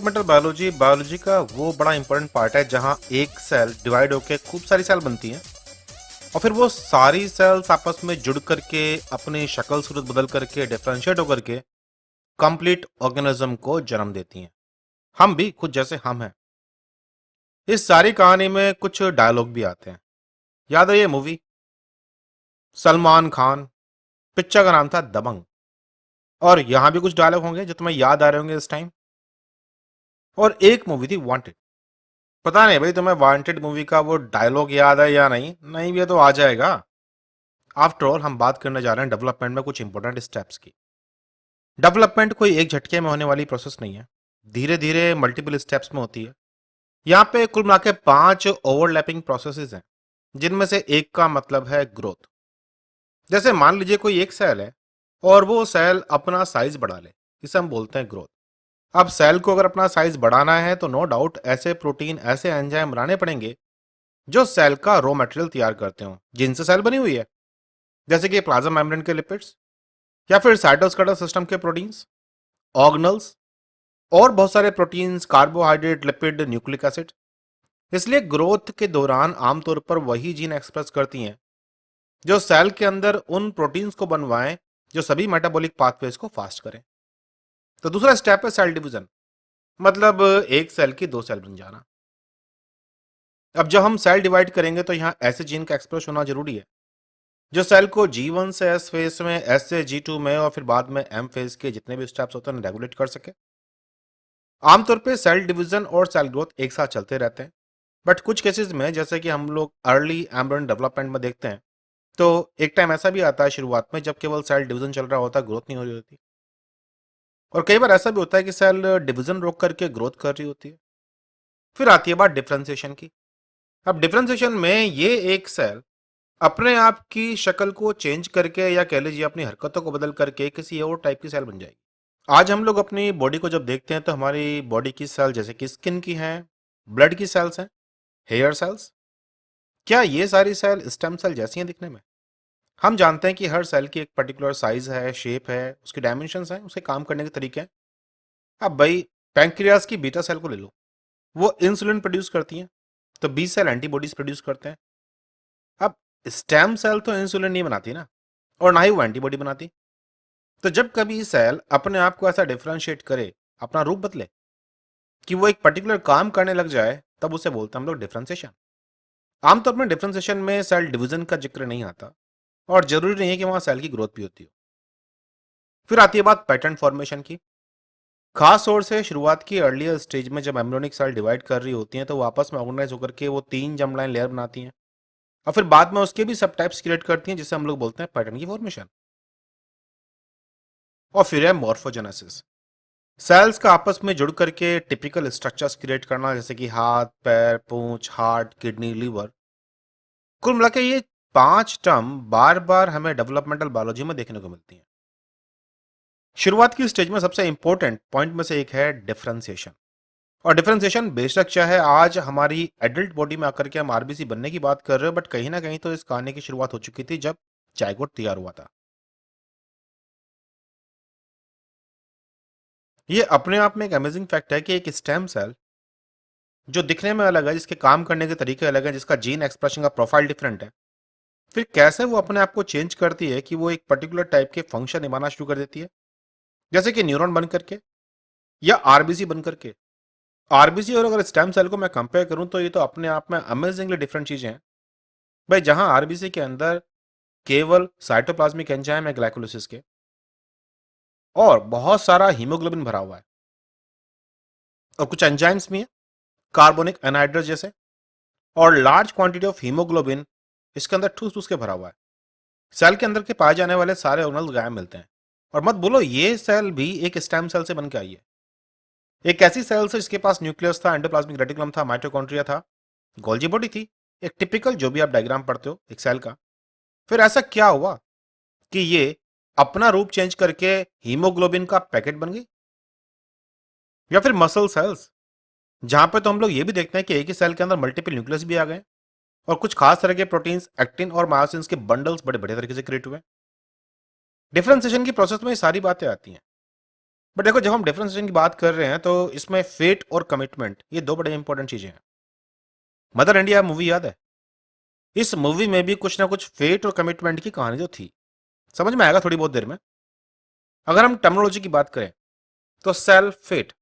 Developmental biology biology का वो बड़ा इंपॉर्टेंट पार्ट है जहां एक सेल डिवाइड होकर खूब सारी सेल बनती हैं और फिर वो सारी सेल्स आपस में जुड़ करके अपनी शक्ल सूरत बदल करके डिफरेंशिएट होकर के कंप्लीट ऑर्गेनिज्म को जन्म देती हैं। हम भी खुद जैसे हम हैं। इस सारी कहानी में कुछ डायलॉग भी आते हैं। याद है ये मूवी सलमान खान, पिक्चर का नाम था दबंग। और यहां भी कुछ डायलॉग होंगे जो तुम्हें याद आ रहे होंगे इस टाइम। और एक मूवी थी वांटेड। पता नहीं भाई तुम्हें वांटेड मूवी का वो डायलॉग याद है या नहीं, नहीं भी है तो आ जाएगा। आफ्टर ऑल हम बात करने जा रहे हैं डेवलपमेंट में कुछ इंपॉर्टेंट स्टेप्स की। डेवलपमेंट कोई एक झटके में होने वाली प्रोसेस नहीं है, धीरे धीरे मल्टीपल स्टेप्स में होती है। यहाँ पे कुल मिला के 5 ओवरलैपिंग प्रोसेसेस हैं, जिनमें से एक का मतलब है ग्रोथ। जैसे मान लीजिए कोई एक सेल है और वो सेल अपना साइज बढ़ा ले, इसे हम बोलते हैं ग्रोथ। अब सेल को अगर अपना साइज बढ़ाना है तो नो डाउट ऐसे प्रोटीन, ऐसे एंजाइम बनाने पड़ेंगे जो सेल का रॉ मटेरियल तैयार करते हो, जिनसे सेल बनी हुई है। जैसे कि प्लाज्मा मेम्ब्रेन के लिपिड्स या फिर साइटोस्केलेटल सिस्टम के प्रोटीन्स, ऑर्गेनल्स और बहुत सारे proteins, carbohydrate, lipid, nucleic acid. इसलिए ग्रोथ के दौरान आमतौर पर वही जीन एक्सप्रेस करती हैं जो सेल के अंदर उन प्रोटीन्स को बनवाएं जो सभी मेटाबॉलिक पाथवेज को फास्ट करें। तो दूसरा स्टेप है सेल डिवीजन, मतलब एक सेल की दो सेल बन जाना। अब जब हम सेल डिवाइड करेंगे तो यहाँ ऐसे जीन का एक्सप्रेस होना जरूरी है जो सेल को G1 से S फेज में, S से G2 में और फिर बाद में M फेज के जितने भी स्टेप्स होते हैं रेगुलेट कर सके। आमतौर पे सेल डिवीजन और सेल ग्रोथ एक साथ चलते रहते हैं, बट कुछ केसेस में जैसे कि हम लोग अर्ली एम्ब्रियन डेवलपमेंट में देखते हैं, तो एक टाइम ऐसा भी आता है शुरुआत में जब केवल सेल डिवीजन चल रहा होता है, ग्रोथ नहीं हो रही होती। और कई बार ऐसा भी होता है कि सेल डिवीजन रोक करके ग्रोथ कर रही होती है। फिर आती है बात डिफ्रेंसिएशन की। अब डिफ्रेंसिएशन में ये एक सेल अपने आप की शक्ल को चेंज करके या कह लीजिए अपनी हरकतों को बदल करके किसी और टाइप की सेल बन जाएगी। आज हम लोग अपनी बॉडी को जब देखते हैं तो हमारी बॉडी की सेल जैसे कि स्किन की हैं, ब्लड की सेल्स हैं, हेयर सेल्स, क्या ये सारी सेल स्टेम सेल जैसी हैं दिखने में? हम जानते हैं कि हर सेल की एक पर्टिकुलर साइज है, शेप है, उसके डायमेंशंस हैं, उसके काम करने के तरीके हैं। अब भाई पैंक्रियाज की बीटा सेल को ले लो, वो इंसुलिन प्रोड्यूस करती हैं, तो बी सेल एंटीबॉडीज प्रोड्यूस करते हैं। अब स्टेम सेल तो इंसुलिन नहीं बनाती ना, और ना ही वो एंटीबॉडी बनाती। तो जब कभी सेल अपने आप को ऐसा डिफरेंशिएट करे, अपना रूप बदले कि वो एक पर्टिकुलर काम करने लग जाए, तब उसे बोलते हैं हम लोग डिफरेंशिएशन। आमतौर पर डिफरेंशिएशन में सेल डिवीजन का जिक्र नहीं आता और जरूरी नहीं है कि वहां सेल की ग्रोथ भी होती हो। फिर आती है बात पैटर्न फॉर्मेशन की। खास तौर से शुरुआत की अर्लियर स्टेज में जब एम्ब्रियोनिक सेल डिवाइड कर रही होती हैं तो वो आपस में ऑर्गेनाइज होकर के वो 3 जर्म-लाइन लेयर बनाती हैं और फिर बाद में उसके भी सब टाइप्स क्रिएट करती हैं, जिसे हम लोग बोलते हैं पैटर्न की फॉर्मेशन। और फिर है मॉर्फोजेनेसिस, सेल्स का आपस में जुड़ करके टिपिकल स्ट्रक्चर्स क्रिएट करना, जैसे कि हाथ, पैर, पूंछ, हार्ट, किडनी, लीवर। कुल मिला के ये 5 टर्म बार बार हमें डेवलपमेंटल बायोलॉजी में देखने को मिलती हैं। शुरुआत की स्टेज में सबसे इंपॉर्टेंट पॉइंट में से एक है डिफरेंशिएशन। और डिफरेंशिएशन बेशक चाहे आज हमारी एडल्ट बॉडी में आकर के हम आरबीसी बनने की बात कर रहे हो, बट कहीं ना कहीं तो इस कहानी की शुरुआत हो चुकी थी जब जायगोट तैयार हुआ था। ये अपने आप में एक अमेजिंग फैक्ट है कि एक स्टेम सेल जो दिखने में अलग है, जिसके काम करने के तरीके अलग है, जिसका जीन एक्सप्रेशन का प्रोफाइल डिफरेंट है, फिर कैसे वो अपने आप को चेंज करती है कि वो एक पर्टिकुलर टाइप के फंक्शन निभाना शुरू कर देती है, जैसे कि न्यूरॉन बन करके या आरबीसी बन करके। आरबीसी और अगर स्टेम सेल को मैं कंपेयर करूं तो ये तो अपने आप में अमेजिंगली डिफरेंट चीजें हैं। भाई जहां आरबीसी के अंदर केवल साइटोप्लाज्मिक एंजाइम है ग्लाइकोलिसिस के और बहुत सारा हीमोग्लोबिन भरा हुआ है, और कुछ एंजाइम्स भी हैं कार्बोनिक एनहाइड्रेस जैसे, और लार्ज क्वांटिटी ऑफ हीमोग्लोबिन इसके अंदर ठूस ठूस के भरा हुआ है। सेल के अंदर के पाए जाने वाले सारे ऑर्गेनल्स गायब मिलते हैं। और मत बोलो ये सेल भी एक स्टेम सेल से बन के आई है। एक ऐसी सेल से जिसके पास न्यूक्लियस था, एंडोप्लाज्मिक रेटिकुलम था, माइटोकॉन्ड्रिया था, गोल्जी बॉडी थी, एक टिपिकल जो भी आप डायग्राम पढ़ते हो एक सेल का। फिर ऐसा क्या हुआ कि ये अपना रूप चेंज करके हीमोग्लोबिन का पैकेट बन गई? या फिर मसल सेल्स, जहां पे तो हम लोग ये भी देखते हैं कि एक ही सेल के अंदर मल्टीपल न्यूक्लियस भी आ गए और कुछ खास तरह के प्रोटीन्स, एक्टिन और मायोसिन के बंडल्स बड़े बड़े तरीके से क्रिएट हुए। डिफरेंशिएशन की प्रोसेस में ये सारी बातें आती हैं। बट देखो, जब हम डिफरेंशिएशन की बात कर रहे हैं तो इसमें फेट और कमिटमेंट ये दो बड़े इंपॉर्टेंट चीजें हैं। मदर इंडिया मूवी याद है? इस मूवी में भी कुछ ना कुछ फेट और कमिटमेंट की कहानी तो थी। समझ में आएगा थोड़ी बहुत देर में। अगर हम टर्मिनोलॉजी की बात करें तो सेल फेट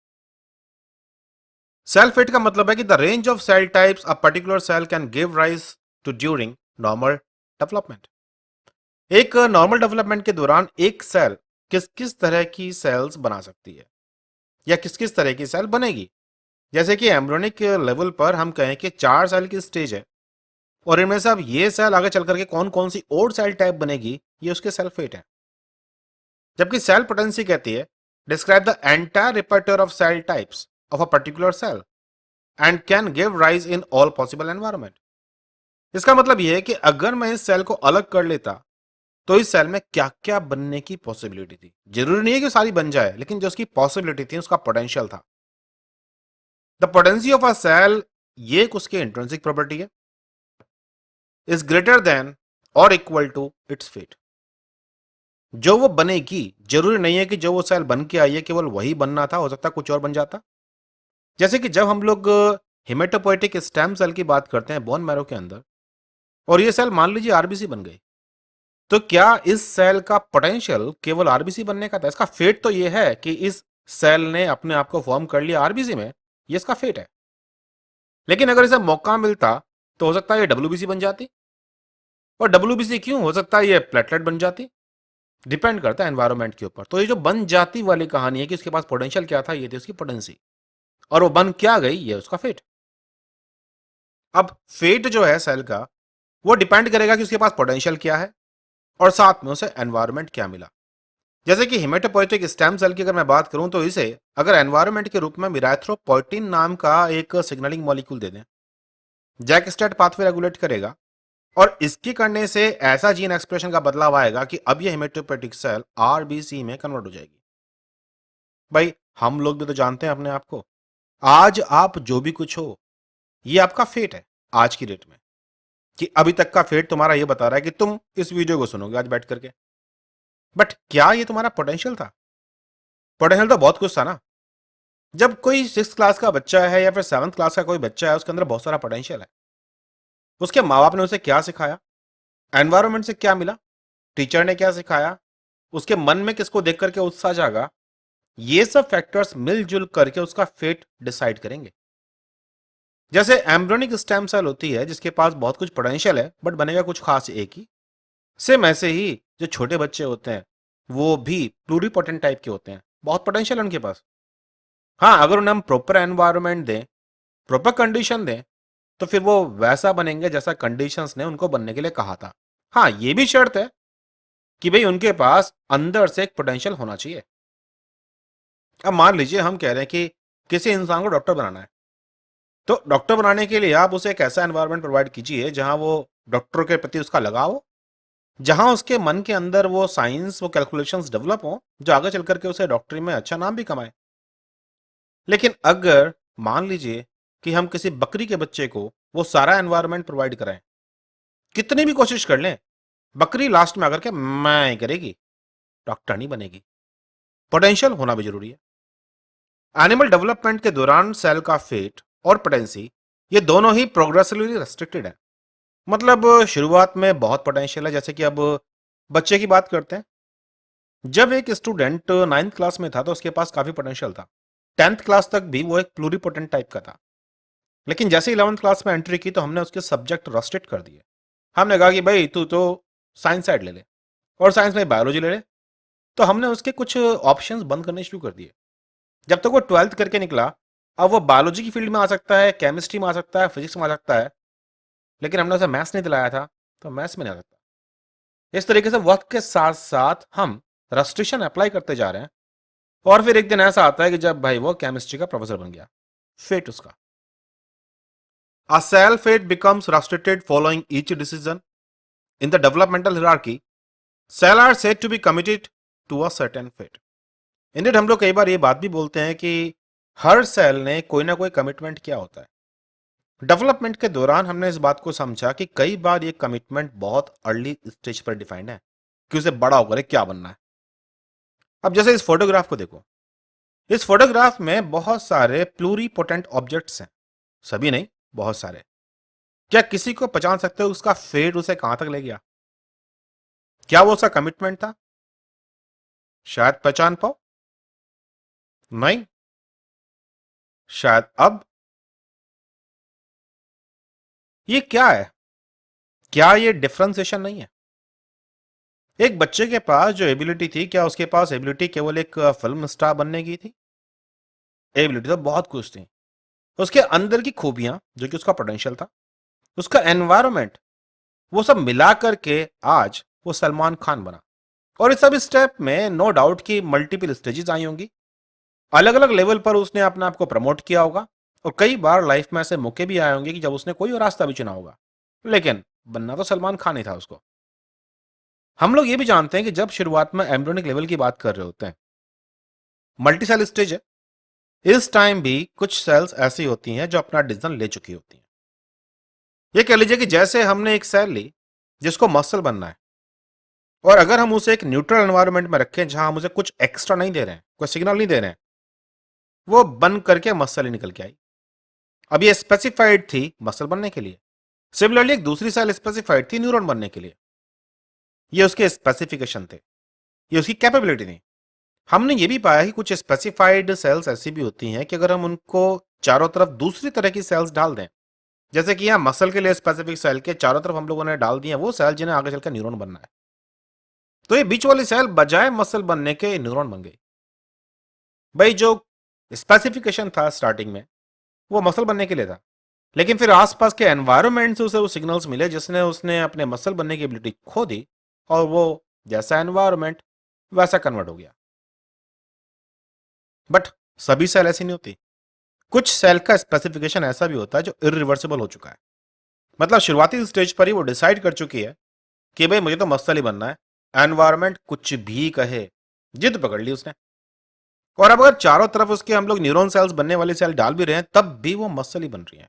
का मतलब है कि the range of cell types a particular cell can give rise to during normal development. एक नॉर्मल डेवलपमेंट के दौरान एक सेल किस किस तरह की सेल्स बना सकती है या किस किस तरह की सेल बनेगी। जैसे कि एम्ब्रियोनिक लेवल पर हम कहें कि 4 सेल की स्टेज है और इनमें से अब ये सेल आगे चल करके कौन कौन सी और सेल टाइप बनेगी, ये उसके सेल फेट है। जबकि सेल पोटेंसी कहती है describe the entire repertoire of cell types of a particular cell and can give rise in all possible environment. इसका मतलब यह है कि अगर मैं इस सेल को अलग कर लेता तो इस सेल में क्या क्या बनने की पॉसिबिलिटी थी। जरूरी नहीं है कि सारी बन जाए, लेकिन जो उसकी पॉसिबिलिटी थी, उसका पोटेंशियल था। The potency of a cell, ये एक उसकी इंट्रिंसिक प्रॉपर्टी है, इज ग्रेटर देन और इक्वल टू इट्स फेट। जो वो बनेगी, जरूरी नहीं है कि जो वो सेल बन के आई है केवल वही बनना था, हो सकता कुछ और बन जाता। जैसे कि जब हम लोग हिमेटोपोइटिक स्टेम सेल की बात करते हैं बोन मैरो के अंदर, और ये सेल मान लीजिए आरबीसी बन गई, तो क्या इस सेल का पोटेंशियल केवल आरबीसी बनने का था? इसका फेट तो ये है कि इस सेल ने अपने आप को फॉर्म कर लिया आरबीसी में, ये इसका फेट है। लेकिन अगर इसे मौका मिलता तो हो सकता है ये डब्ल्यूबीसी बन जाती, और डब्ल्यूबीसी क्यों, हो सकता है ये प्लेटलेट बन जाती। डिपेंड करता है एनवायरमेंट के ऊपर। तो ये जो बन जाती वाली कहानी है कि उसके पास पोटेंशियल क्या था, ये थी उसकी पोटेंसी, और वो बन क्या गई, ये उसका फेट। अब फेट जो है सेल का, वो डिपेंड करेगा कि उसके पास पोटेंशियल क्या है और साथ में उसे एनवायरमेंट क्या मिला। जैसे कि हिमेटोपोइटिक स्टेम सेल की अगर मैं बात करूं तो इसे अगर एनवायरमेंट के रूप में मिराथ्रोपोइटिन नाम का एक सिग्नलिंग मॉलिक्यूल दे दें, जैक स्टेट पाथवे रेगुलेट करेगा, और इसके करने से ऐसा जीन एक्सप्रेशन का बदलाव आएगा कि अब ये हिमेटोपोइटिक सेल आरबीसी में कन्वर्ट हो जाएगी। भाई, हम लोग भी तो जानते हैं अपने आप को, आज आप जो भी कुछ हो, ये आपका फेट है आज की डेट में। कि अभी तक का फेट तुम्हारा ये बता रहा है कि तुम इस वीडियो को सुनोगे आज बैठ करके। बट क्या ये तुम्हारा पोटेंशियल था? पोटेंशियल तो बहुत कुछ था ना। जब कोई 6th क्लास का बच्चा है या फिर 7th क्लास का कोई बच्चा है, उसके अंदर बहुत सारा पोटेंशियल है। उसके माँ बाप ने उसे क्या सिखाया, एनवायरमेंट से क्या मिला, टीचर ने क्या सिखाया, उसके मन में किसको देख करके उत्साह जागा, ये सब फैक्टर्स मिलजुल करके उसका फेट डिसाइड करेंगे। जैसे एम्ब्रियोनिक स्टेम सेल होती है जिसके पास बहुत कुछ पोटेंशियल है बट बनेगा कुछ खास एक ही, सेम ऐसे ही जो छोटे बच्चे होते हैं वो भी प्लूरीपोटेंट टाइप के होते हैं, बहुत पोटेंशियल है उनके पास। हाँ, अगर उन्हें हम प्रॉपर एनवायरनमेंट दें, प्रॉपर कंडीशन दें, तो फिर वो वैसा बनेंगे जैसा कंडीशंस ने उनको बनने के लिए कहा था। हाँ, ये भी शर्त है कि भाई उनके पास अंदर से एक पोटेंशियल होना चाहिए। अब मान लीजिए हम कह रहे हैं कि किसी इंसान को डॉक्टर बनाना है, तो डॉक्टर बनाने के लिए आप उसे एक ऐसा एनवायरनमेंट प्रोवाइड कीजिए जहां वो डॉक्टर के प्रति उसका लगाव हो, जहां उसके मन के अंदर वो साइंस, वो कैलकुलेशंस डेवलप हो जो आगे चल करके उसे डॉक्टरी में अच्छा नाम भी कमाए। लेकिन अगर मान लीजिए कि हम किसी बकरी के बच्चे को वो सारा एनवायरनमेंट प्रोवाइड कराएं, कितनी भी कोशिश कर लें, बकरी लास्ट में आकर के मैं करेगी, डॉक्टर नहीं बनेगी। पोटेंशियल होना भी जरूरी है। एनिमल डेवलपमेंट के दौरान सेल का फेट और पोटेंसी, ये दोनों ही प्रोग्रेसिवली रेस्ट्रिक्टेड है। मतलब शुरुआत में बहुत पोटेंशियल है। जैसे कि अब बच्चे की बात करते हैं, जब एक स्टूडेंट 9th क्लास में था तो उसके पास काफी पोटेंशियल था। 10th क्लास तक भी वो एक प्लूरीपोटेंट टाइप का था। लेकिन जैसे 11th क्लास में एंट्री की तो हमने उसके सब्जेक्ट रेस्ट्रिक्ट कर दिए। हमने कहा कि भाई तू तो साइंस साइड ले ले और साइंस में बायोलॉजी ले ले। तो हमने उसके कुछ ऑप्शंस बंद करने शुरू कर दिए। जब तक वो 12th करके निकला, अब वो बायोलॉजी की फील्ड में आ सकता है, केमिस्ट्री में आ सकता है, फिजिक्स में आ सकता है, लेकिन हमने उसे मैथ्स नहीं दिलाया था तो मैथ्स में नहीं आ सकता। इस तरीके से वक्त के साथ साथ हम रेस्ट्रिक्शन अप्लाई करते जा रहे हैं, और फिर एक दिन ऐसा आता है कि जब भाई वो केमिस्ट्री का प्रोफेसर बन गया। फेट उसका। A cell fate becomes restricted following each decision. In the developmental hierarchy, cells are said to be committed to a certain fate. Indeed, हम लोग कई बार ये बात भी बोलते हैं कि हर सेल ने कोई ना कोई कमिटमेंट किया होता है। डेवलपमेंट के दौरान हमने इस बात को समझा कि कई बार ये कमिटमेंट बहुत अर्ली स्टेज पर डिफाइंड है कि उसे बड़ा होकर क्या बनना है। अब जैसे इस फोटोग्राफ को देखो, इस फोटोग्राफ में बहुत सारे प्लूरीपोटेंट ऑब्जेक्ट्स हैं, सभी नहीं, बहुत सारे। क्या किसी को पहचान सकते हो उसका फेट उसे कहां तक ले गया? क्या वो उसका कमिटमेंट था? शायद पहचान पाओ। नहीं। शायद अब। ये क्या है? क्या ये डिफरेंशिएशन नहीं है? एक बच्चे के पास जो एबिलिटी थी, क्या उसके पास एबिलिटी केवल एक फिल्म स्टार बनने की थी? एबिलिटी तो बहुत कुछ थी। उसके अंदर की खूबियां जो कि उसका पोटेंशियल था, उसका एनवायरनमेंट, वो सब मिला करके आज वो सलमान खान बना। और इस सब स्टेप में नो डाउट कि मल्टीपल स्टेजेस आई होंगी, अलग अलग लेवल पर उसने अपने आप को प्रमोट किया होगा, और कई बार लाइफ में ऐसे मौके भी आए होंगे कि जब उसने कोई और रास्ता भी चुना होगा, लेकिन बनना तो सलमान खान ही था उसको। हम लोग ये भी जानते हैं कि जब शुरुआत में एम्ब्रियोनिक लेवल की बात कर रहे होते हैं, मल्टी सेल स्टेज है, इस टाइम भी कुछ सेल्स ऐसी होती हैं जो अपना डिसीजन ले चुकी होती हैं। ये कह लीजिए कि जैसे हमने एक सेल ली जिसको मसल बनना है, और अगर हम उसे एक न्यूट्रल एनवायरनमेंट में रखें जहां हम उसे कुछ एक्स्ट्रा नहीं दे रहे हैं, कोई सिग्नल नहीं दे रहे हैं, वो बन करके मसल ही निकल के आई। अब ये स्पेसिफाइड थी मसल बनने के लिए। सिमिलरली एक दूसरी सेल स्पेसिफाइड थी न्यूरॉन बनने के लिए। ये उसके स्पेसिफिकेशन थे, ये उसकी कैपेबिलिटी थी। हमने ये भी पाया कि कुछ स्पेसिफाइड सेल्स ऐसी भी होती हैं कि अगर हम उनको चारों तरफ दूसरी तरह की सेल्स डाल दें, जैसे कि यहाँ मसल के लिए स्पेसिफिक सेल के चारों तरफ हम लोगों ने डाल दिए वो सेल जिन्हें आगे चलकर न्यूरॉन बनना है, तो ये बीच वाली सेल बजाय मसल बनने के न्यूरॉन बन गई। भाई जो स्पेसिफिकेशन था स्टार्टिंग में वो मसल बनने के लिए था, लेकिन फिर आसपास के एनवायरनमेंट से उसे वो सिग्नल्स मिले जिसने उसने अपने मसल बनने की एबिलिटी खो दी, और वो जैसा एनवायरनमेंट वैसा कन्वर्ट हो गया। बट सभी सेल ऐसी नहीं होती। कुछ सेल का स्पेसिफिकेशन ऐसा भी होता है जो इरिवर्सिबल हो चुका है, मतलब शुरुआती स्टेज पर ही वो डिसाइड कर चुकी है कि भाई मुझे तो मसल ही बनना है, एनवायरनमेंट कुछ भी कहे, जिद पकड़ ली उसने। और अब अगर चारों तरफ उसके हम लोग न्यूरॉन सेल्स बनने वाली सेल डाल भी रहे हैं तब भी वो मसल ही बन रही है।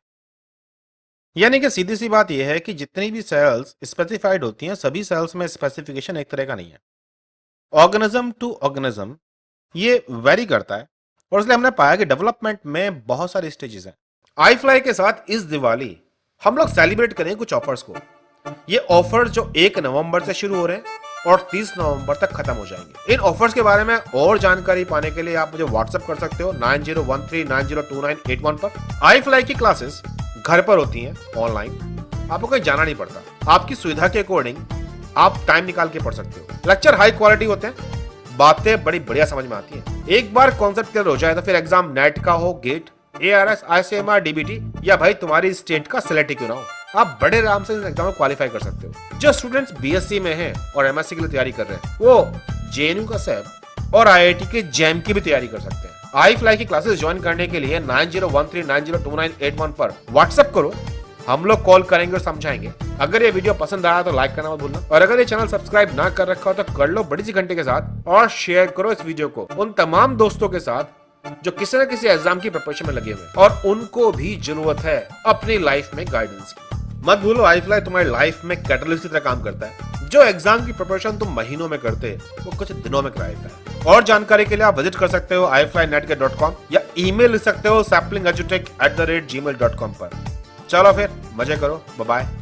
यानी कि सीधी सी बात यह है कि जितनी भी सेल्स स्पेसिफाइड होती हैं, सभी सेल्स में स्पेसिफिकेशन एक तरह का नहीं है। ऑर्गेनिज्म टू ऑर्गेनिज्म ये वेरी करता है, और इसलिए हमने पाया कि डेवलपमेंट में बहुत सारे स्टेजेस हैं। आई फ्लाई के साथ इस दिवाली हम लोग सेलिब्रेट करें कुछ ऑफर्स को। ये ऑफर जो 1 नवंबर से शुरू हो रहे हैं और 30 नवंबर तक खत्म हो जाएंगे। इन ऑफर्स के बारे में और जानकारी पाने के लिए आप मुझे व्हाट्सएप कर सकते हो 9013902981 पर। आई फ्लाई की क्लासेस घर पर होती हैं ऑनलाइन, आपको कहीं जाना नहीं पड़ता। आपकी सुविधा के अकॉर्डिंग आप टाइम निकाल के पढ़ सकते हो। लेक्चर हाई क्वालिटी होते हैं, बातें बड़ी बढ़िया समझ में आती हैं। एक बार कॉन्सेप्ट क्लियर हो जाए तो फिर एग्जाम नेट का हो, गेट, ARS, ICMR, DBT या भाई तुम्हारी स्टेट का सिलेक्ट क्यों ना हो, आप बड़े आराम से इस एग्जाम में क्वालिफाई कर सकते हो। जो स्टूडेंट्स BSc में हैं और MSc के लिए तैयारी कर रहे हैं, वो JNU का SEB और IIT के JAM की भी तैयारी कर सकते हैं। आई फ्लाई की क्लासेस ज्वाइन करने के लिए 9013902981 पर व्हाट्सएप करो, हम लोग कॉल करेंगे और समझाएंगे। अगर ये वीडियो पसंद आया तो लाइक करना मत भूलना, और अगर ये चैनल सब्सक्राइब ना कर रखा हो तो कर लो बड़ी सी घंटे के साथ, और शेयर करो इस वीडियो को उन तमाम दोस्तों के साथ जो किसी न किसी एग्जाम की प्रिपरेशन में लगे हुए हैं और उनको भी जरूरत है अपनी लाइफ में गाइडेंस की। मत भूलो आई फ्लाई तुम्हारी लाइफ में कैटलिस्ट की तरह काम करता है। जो एग्जाम की प्रिपरेशन तुम महीनों में करते वो कुछ दिनों में करा देता है। और जानकारी के लिए आप विजिट कर सकते हो iflynetget.com या ईमेल लिख सकते हो saplingedutech@gmail.com पर। चलो फिर मजे करो, बाय बाय।